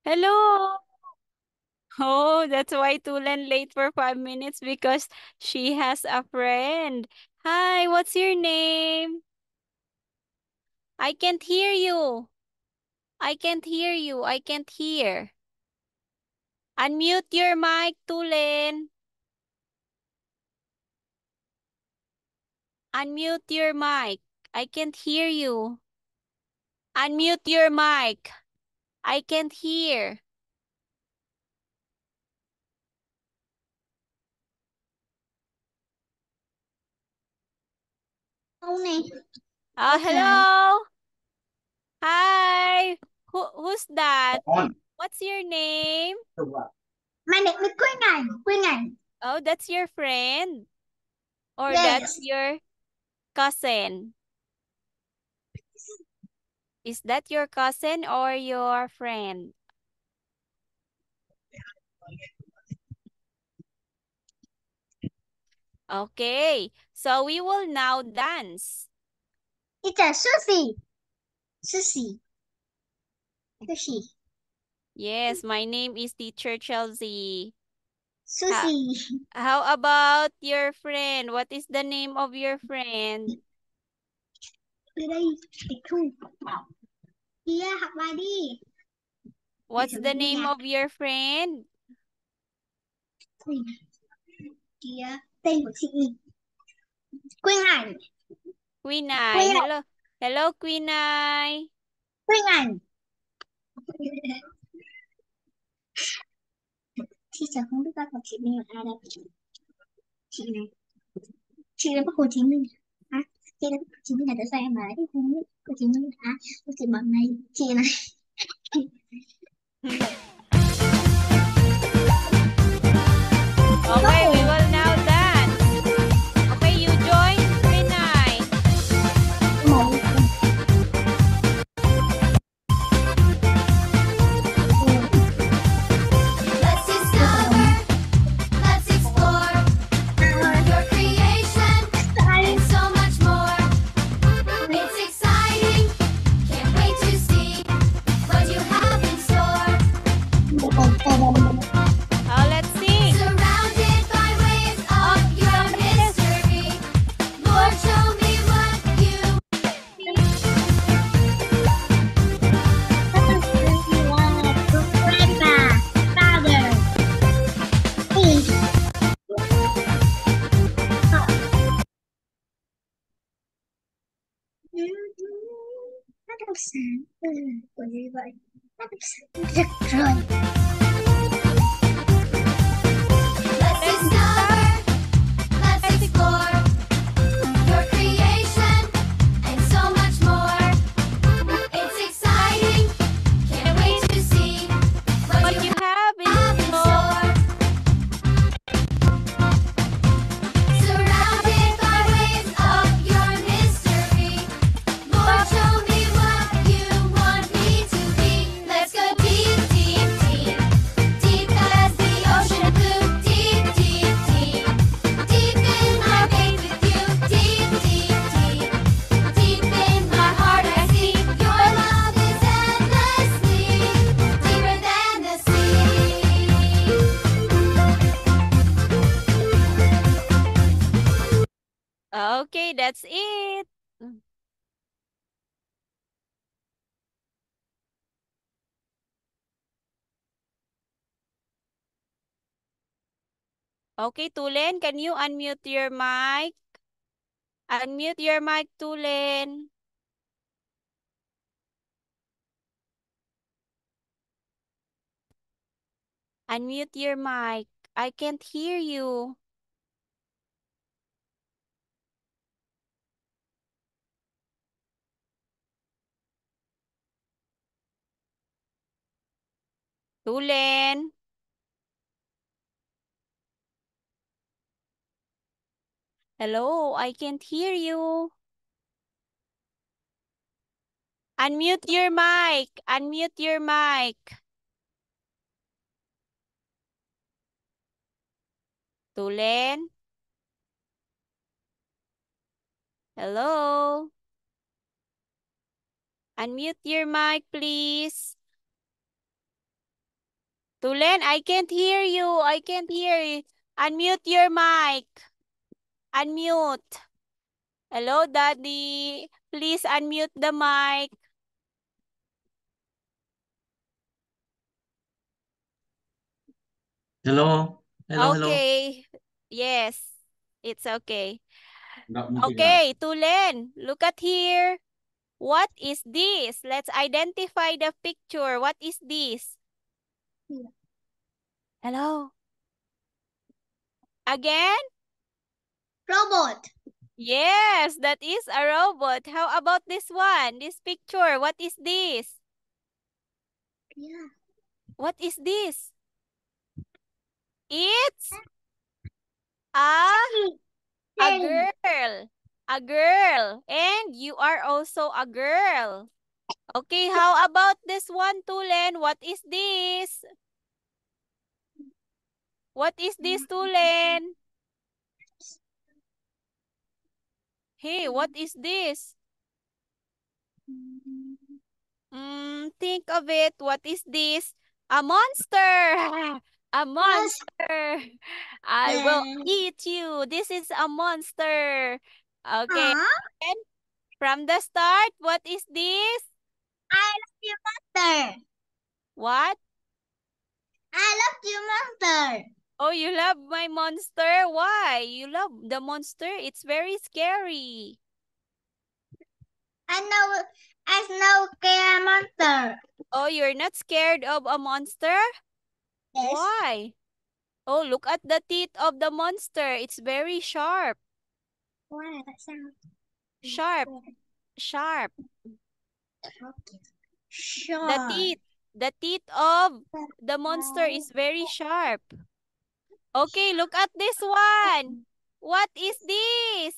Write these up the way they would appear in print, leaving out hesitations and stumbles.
Hello. Oh, that's why Tulen late for 5 minutes because she has a friend. Hi, what's your name? I can't hear you. I can't hear you. I can't hear. Unmute your mic, Tulen. Unmute your mic. I can't hear you. Unmute your mic. I can't hear. Okay. Hello. Hi. Who's that? What's your name? My name is Quyên Anh. Quyên Anh. Oh, that's your friend? Or that's Yes. your cousin? Is that your cousin or your friend? Okay, so we will now dance. It's a Susie. Susie. Susie. Yes, my name is Teacher Chelsea. Ha Susie. how about your friend? What is the name of your friend? Từ đây. Tịch thu. Kia học bài đi. Để What's thử the nghe name nhạc. of your friend? Quyên. Kia. Tên của chị. Quyên Anh. Quinay. Quyên Anh. Hello. Hello, Quinay. Quyên Anh. Chị sợ không biết các học chị Minh là ai đâu. Chị này. Chị là Bắc Hồ Chí Minh. Hả? Chị là Bắc Hồ Chí Minh là tại sao em mà lại không biết Hồ Chí Minh hả? Chị bảo này. Chị này. Okay, we will now dance. Okay, you join Quinay. Let's discover, let's explore your creation and so much more. It's exciting, can't wait to see what you have in store. Let's sing. Surrounded by waves of your mystery, Lord, show me what you Bắt đầu sáng của như vậy bắt đầu sáng rực rỡ. let's discover, let's explore your creation and so much more. It's exciting, can't wait to see What what you you have in have in store. store. Surrounded by waves of your mystery, Lord, show me what you want me to be. Let's go deep, deep, deep, deep as the ocean blue. Deep, deep, deep, deep in my faith with you. Deep, deep, deep, deep in my heart I see your love is endlessly deeper than the sea. Okay, that's it. Okay, Tulen, can you unmute your mic? Unmute your mic, Tulen. Unmute your mic. I can't hear you. Tulen. Hello, I can't hear you. Unmute your mic. Unmute your mic. Tulen. Hello. Unmute your mic, please. Tulen, I can't hear you. I can't hear you. Unmute your mic. Unmute. Hello, Daddy. Please unmute the mic. Hello. Hello, hello. Okay. Yes, it's okay. Nggak mungkin, Kak. Okay, Tulen, look at here. What is this? Let's identify the picture. What is this? Hello? Again? Robot. Yes, that is a robot. How about this one? This picture, what is this? Yeah. What is this? It's a girl. A girl. And you are also a girl. Okay, how about this one, Tulen? What is this? What is this, Tulen? Hey, what is this? Think of it. What is this? A monster! A monster! I will eat you. This is a monster. Okay. And from the start, what is this? I love you, monster. What? I love you, monster. Oh, you love my monster? Why? You love the monster? It's very scary. I know a monster. Oh, you're not scared of a monster? Yes. Why? Oh, look at the teeth of the monster. It's very sharp. Why? Tại sao? Sharp. Sharp. Sure. The teeth of the monster is very sharp. Okay, look at this one. What is this?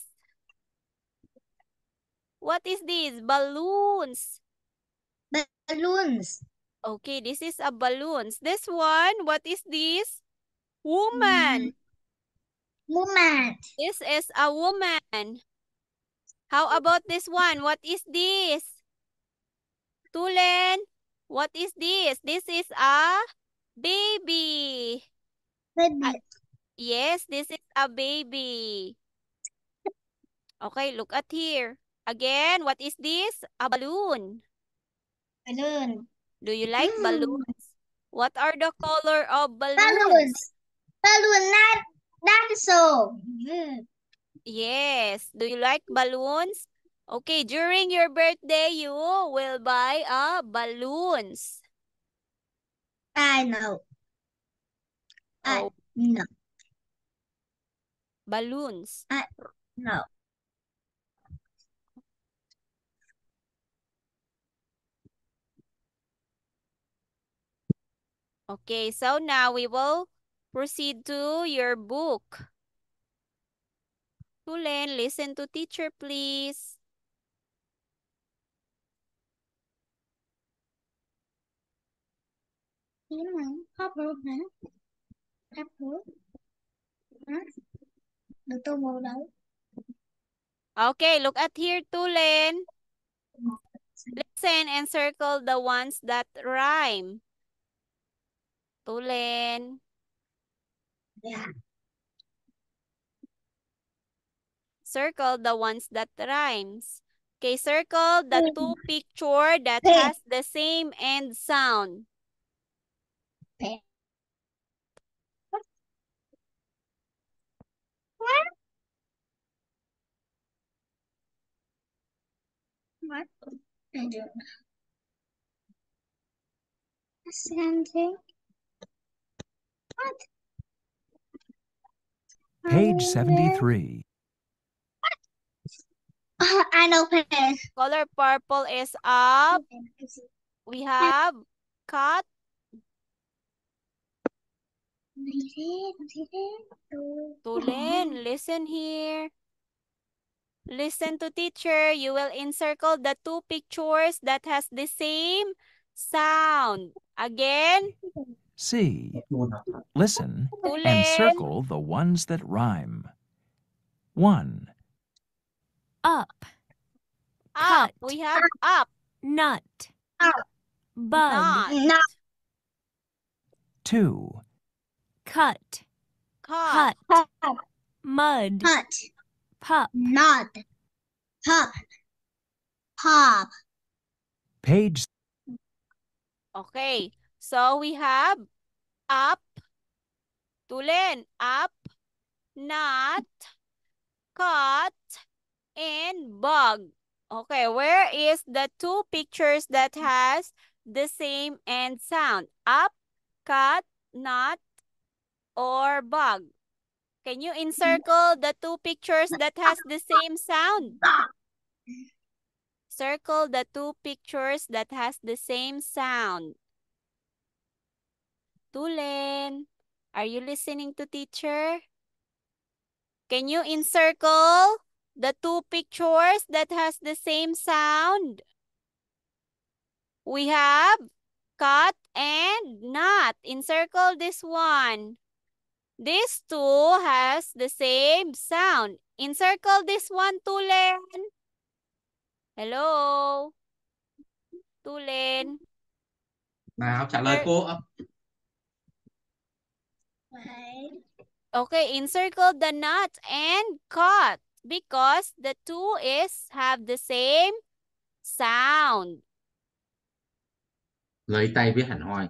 What is this? Balloons. Balloons. Okay, this is a balloons. This one, what is this? Woman. Woman. This is a woman. How about this one? What is this? Tulen, what is this? This is a baby. Baby. Yes, this is a baby. Okay, look at here. Again, what is this? A balloon. Balloon. Do you like balloons? What are the color of balloons? Balloons. Balloon, not dinosaur. Yes. Do you like balloons? Okay, during your birthday, you will buy balloons. I know. Oh, No. balloons. No. Okay, so now we will proceed to your book. Tulen, listen to teacher, please. Apple hả? Apple. Hả? Được tô màu đâu? Okay, look at here, Tulen. Listen and circle the ones that rhyme. Tulen. Yeah. Circle the ones that rhymes. Okay, circle the two picture that Pen. has the same end sound. Pen. What? I don't know. Something. What? Page 73. I know pen. Color purple is up. We have cut. Tulen, listen here. Listen to teacher. You will encircle the two pictures that has the same sound. Again. C. Listen Tulen. and circle the ones that rhyme. 1. Up, Up. Cut. We have up. nut, Up. bug, Not. Not. 2, cut, Cut. hut, hut, mud, hut, pup, nod, pup, pop, page Okay. So we have up, tulen, up, not, cut, and bug. Okay, where is the two pictures that has the same end sound? Up, cut, not, or bug? Can you encircle the two pictures that has the same sound? Circle the two pictures that has the same sound. Tulen, are you listening to teacher? Can you encircle the two pictures that has the same sound? We have cut and not. Encircle this one. These two has the same sound. Encircle this one, Tulen. Hello? Tulen. Nào trả lời cô. Okay, encircle the not and cut because the two have the same sound. Lấy tay với hẳn hoi.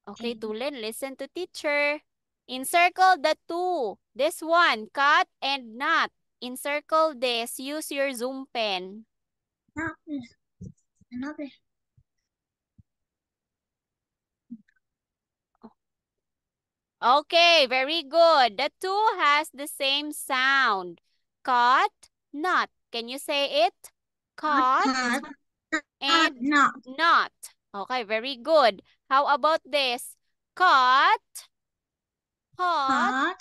Okay, Tulen, listen to teacher. Encircle the two. This one, cut and not. Encircle this. Use your zoom pen. Another. Okay, very good. The two has the same sound. Cut, not. Can you say it? Cut and not. not. Okay, very good. How about this? Cut, hot.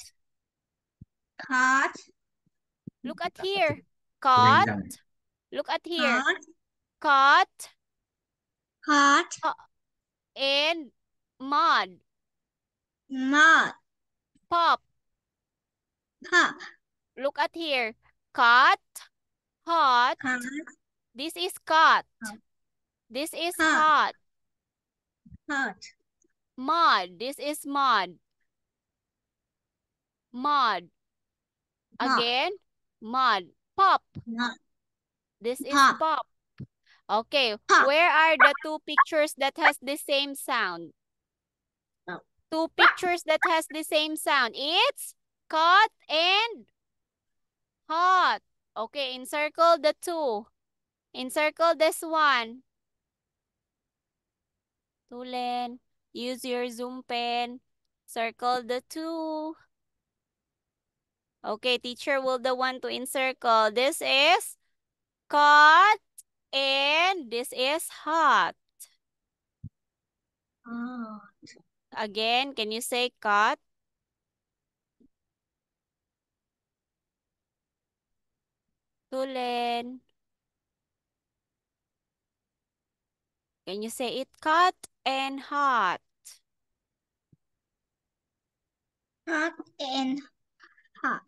Cut. Look at here. Đánh Cut. răng. Look at here. Cut. Cut Cut. and mud. Mud. Pop. Pop. Look at here. Cut, hot. Cut. This is cut. This is hot. Hot. Mud. This is mud. Mud. Again, mud. Pop. Mud. This is Pop. pop. Okay, Pop. where are the two pictures that has the same sound? Oh. Two pictures that has the same sound. It's cut and hot. Okay, encircle the two. Encircle this one. Tulen, use your zoom pen. Circle the two. Okay, teacher will the one to encircle. This is cut and this is hot. Oh. Again, can you say cut? Tulen. Can you say it? Cut and hot. Hot and hot.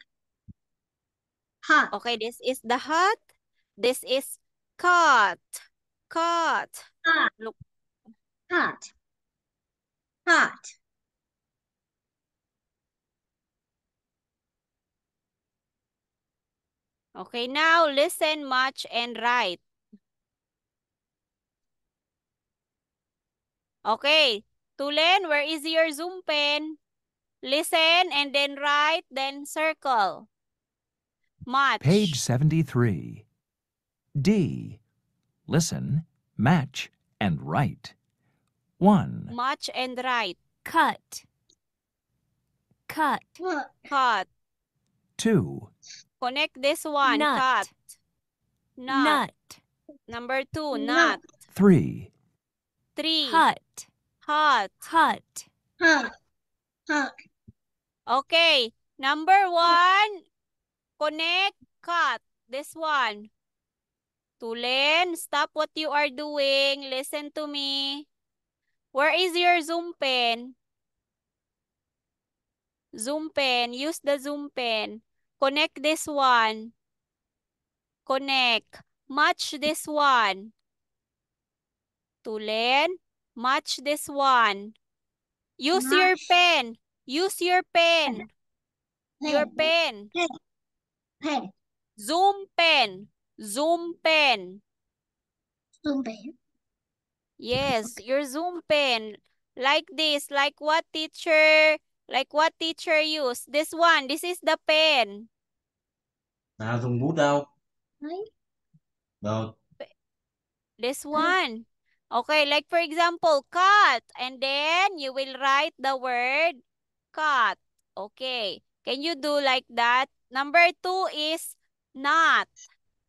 Hot. Okay, this is the hot. This is cut. Cut. Hot. Look. Hot. Hot. Okay, now listen, match, and write. Okay, Tulen, where is your zoom pen? Listen and then write, then circle. Match. page 73. D. Listen, match, and write. 1, Match and write. cut, cut, Cut. Cut. 2, Connect this one. Nut. Cut. Nut. nut, Number 2, Nut. nut. 3, 3, hut, hot. hut, Hot. Hot. Okay, number 1, connect, cut. This one. Tulen, stop what you are doing. Listen to me. Where is your zoom pen? Zoom pen. Use the zoom pen. Connect this one. Connect. Match this one. Tulen, match this one. Use Not. your pen. Use your pen. Your Pen. pen. Pen. Zoom pen. Zoom pen. Zoom pen. Yes, your Zoom pen. Like this. Like what teacher used? This one. This is the pen. Nào dùng bút đâu? Đấy. Rồi. This one. Okay, like for example, cut. And then you will write the word cut. Okay. Can you do like that? Number 2 is not.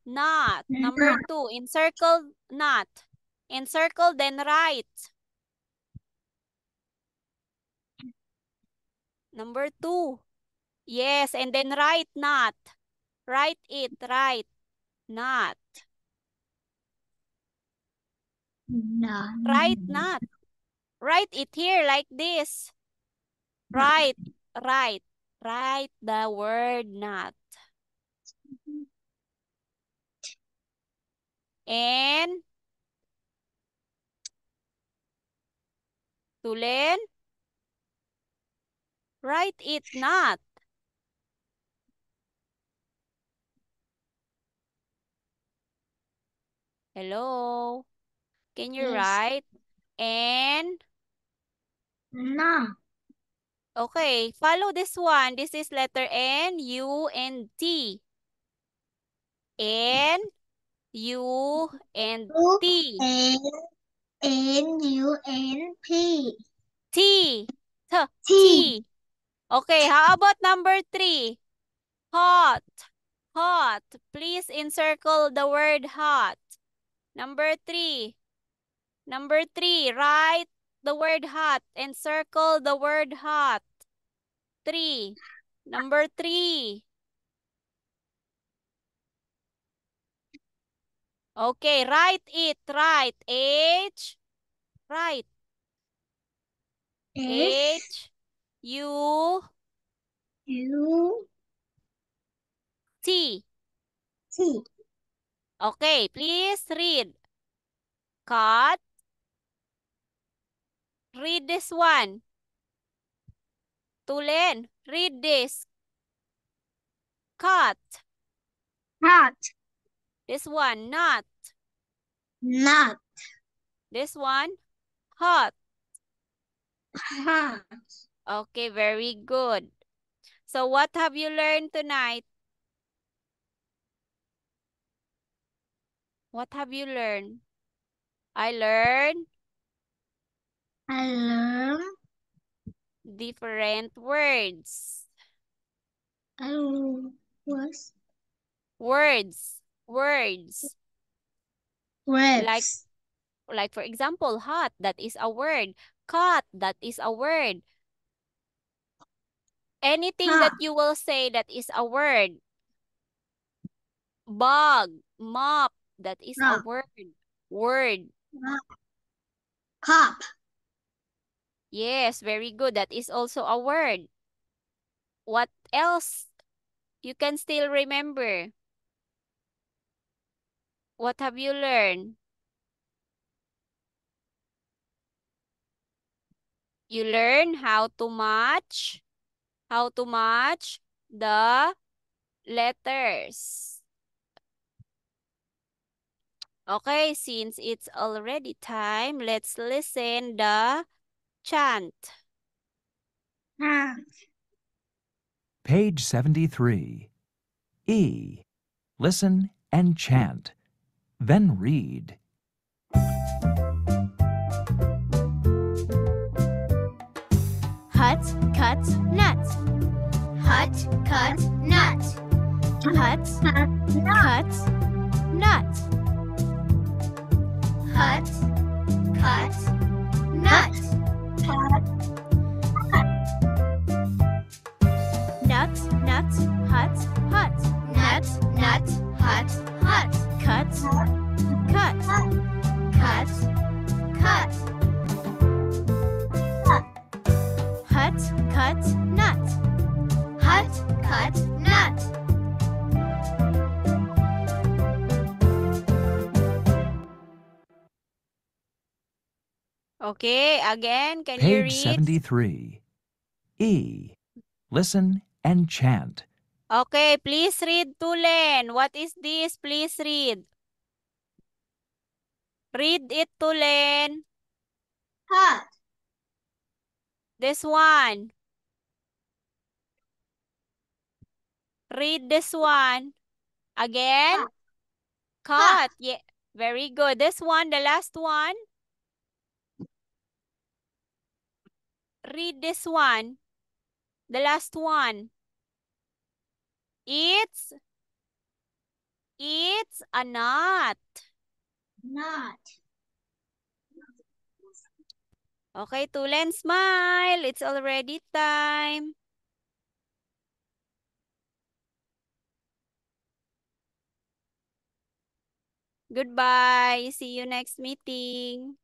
Not. Number 2, encircle not. Encircle, then write. Number 2. Yes, and then write not. Write it, write. Not. Not. Write not. Write it here like this. Write, write. Write the word not. And Tulen, write it not. Hello. Can you Yes. write? And No. okay, follow this one. This is letter N, U, and T. N, U, and T. N-U-N-P. T. T. T. Okay, how about number 3? Hot. Hot. Please encircle the word hot. Number 3. Number 3, write the word hot. Encircle the word hot. 3. Number 3. Okay, write it. Write. H. Write. H. U. U. T. T. Okay, please read. Cut. Read this one. Tulen, read this. Cut. Hot. This one, not. Not. This one, hot. Hot. Okay, very good. So what have you learned tonight? What have you learned? I learned different words. Was. Words. Words. Words. Like for example, hot, that is a word. Cut, that is a word. Anything that you will say that is a word. Bug, mop, that is a word. Word. Cup. Yes, very good. That is also a word. What else you can still remember? What have you learned? You learn how to match the letters. Okay, since it's already time, let's listen the chant. Page 73. E. Listen and chant. Then read. Hut, cut, nut. Hut, cut, nut. Hut, cut, nut. Hut, cut, nut. Nut, nut, hut, hut. Nut, nut, hut, hut. Cut, cut. Cut, cut. Hut, cut, nut. Hut, cut, nut. Okay, again, can you Page read? 73. E. Listen and chant. Okay, please read, Tulen. What is this? Please read. Read it, Tulen. Hot. This one. Read this one. Again. Hot. Cut. Yeah, very good. This one, the last one. Read this one. The last one. It's a knot. Not. Okay, Tulen, smile. It's already time. Goodbye. See you next meeting.